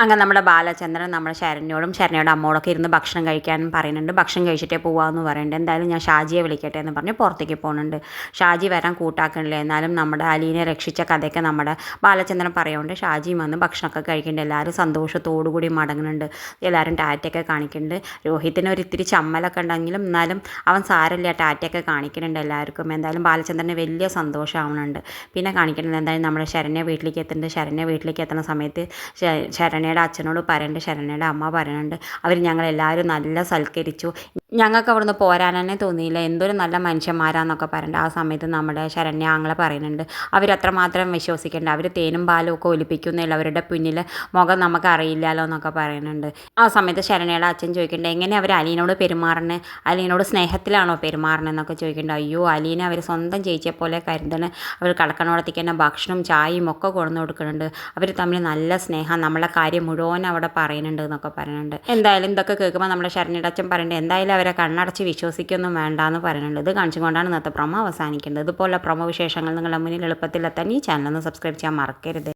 അങ്ങനെ നമ്മുടെ ബാലചന്ദ്രൻ നമ്മുടെ ശരണ്യോടും ശരണ്യയുടെ അമ്മോടൊക്കെ ഇരുന്ന് ഭക്ഷണം കഴിക്കാനും പറയുന്നുണ്ട്. ഭക്ഷണം കഴിച്ചിട്ടേ പോകാമെന്ന് പറയുന്നുണ്ട്. എന്തായാലും ഞാൻ ഷാജിയെ വിളിക്കട്ടെ എന്ന് പറഞ്ഞ് പുറത്തേക്ക് പോകുന്നുണ്ട്. ഷാജി വരാൻ കൂട്ടാക്കണില്ല. എന്നാലും നമ്മുടെ അലീനെ രക്ഷിച്ച കഥയൊക്കെ നമ്മുടെ ബാലചന്ദ്രൻ പറയുന്നുണ്ട്. ഷാജിയും വന്ന് ഭക്ഷണമൊക്കെ കഴിക്കുന്നുണ്ട്. എല്ലാവരും സന്തോഷത്തോടു കൂടി മടങ്ങുന്നുണ്ട്. എല്ലാവരും ടാറ്റയൊക്കെ കാണിക്കുന്നുണ്ട്. രോഹിത്തിന് ഒരു ഇത്തിരി ചമ്മലൊക്കെ ഉണ്ടെങ്കിലും എന്നാലും അവൻ സാരമില്ല, ടാറ്റയൊക്കെ കാണിക്കുന്നുണ്ട് എല്ലാവർക്കും. എന്തായാലും ബാലചന്ദ്രന് വലിയ സന്തോഷമാവുന്നുണ്ട്. പിന്നെ കാണിക്കുന്നത് എന്തായാലും നമ്മുടെ ശരണ്യ വീട്ടിലേക്ക് എത്തുന്നുണ്ട്. ശരണ്യ വീട്ടിലേക്ക് എത്തുന്ന സമയത്ത് ശരണ്യയുടെ അച്ഛനോട് പറയുന്നുണ്ട്, ശരണ്യയുടെ അമ്മ പറയുന്നുണ്ട്, അവർ ഞങ്ങളെല്ലാവരും നല്ല സൽക്കരിച്ചു, ഞങ്ങൾക്ക് അവിടുന്ന് പോരാൻ തന്നെ തോന്നിയില്ല, എന്തൊരു നല്ല മനുഷ്യന്മാരാന്നൊക്കെ പറയുന്നുണ്ട്. ആ സമയത്ത് നമ്മുടെ ശരണ്യ ആങ്ങളെ പറയുന്നുണ്ട്, അവരത്രമാത്രം വിശ്വസിക്കേണ്ട, അവർ തേനും പാലും ഒക്കെ ഒലിപ്പിക്കുന്നില്ല, അവരുടെ പിന്നിൽ മുഖം നമുക്ക് അറിയില്ലല്ലോ എന്നൊക്കെ പറയുന്നുണ്ട്. ആ സമയത്ത് ശരണ്യയുടെ അച്ഛൻ ചോദിക്കുന്നുണ്ട്, എങ്ങനെ അവർ അലീനോട് പെരുമാറണേ, അലീനോട് സ്നേഹത്തിലാണോ പെരുമാറണമെന്നൊക്കെ ചോദിക്കുന്നുണ്ട്. അയ്യോ, അലീനെ അവർ സ്വന്തം ചേച്ചിയെ പോലെ കരുതണ, അവർ കടക്കണോടത്തേക്ക് തന്നെ ഭക്ഷണം ചായയും ഒക്കെ കൊണ്ടു കൊടുക്കുന്നുണ്ട്, അവർ തമ്മിൽ നല്ല സ്നേഹം, നമ്മളെ കാര്യം മുഴുവൻ അവിടെ പറയുന്നുണ്ട് എന്നൊക്കെ പറയുന്നുണ്ട്. എന്തായാലും ഇതൊക്കെ കേൾക്കുമ്പോൾ നമ്മുടെ ശരണ്യയുടെ അച്ഛൻ പറയുന്നുണ്ട്, എന്തായാലും അവരെ കണ്ണടച്ച് വിശ്വസിക്കൊന്നും വേണ്ടാന്ന് പറയുന്നുണ്ട്. ഇത് കാണിച്ചുകൊണ്ടാണ് ഇന്നത്തെ പ്രൊമോ അവസാനിക്കേണ്ടത്. ഇതുപോലെ പ്രൊമോ വിശേഷങ്ങൾ നിങ്ങളുടെ മുന്നിൽ എളുപ്പത്തിലെത്താൻ ഈ ചാനൽ ഒന്ന് സബ്സ്ക്രൈബ് ചെയ്യാൻ മറക്കരുത്.